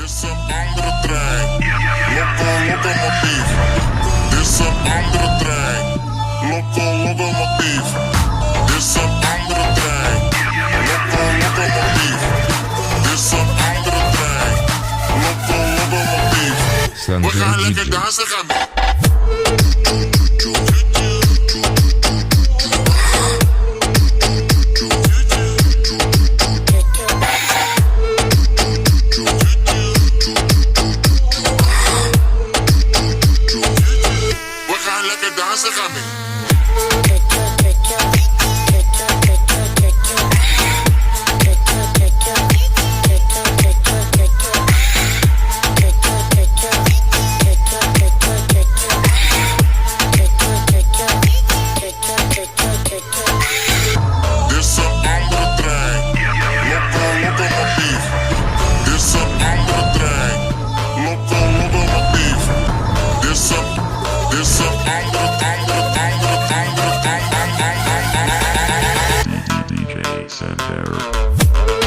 is een andere trein. Locomotief. Dit is een andere trein. Locomotief. Dit is een andere trein. Locomotief. Dit is een andere trein. Locomotief. We gaan lekker dansen gaan. Dansen gaan we. DJ Santero.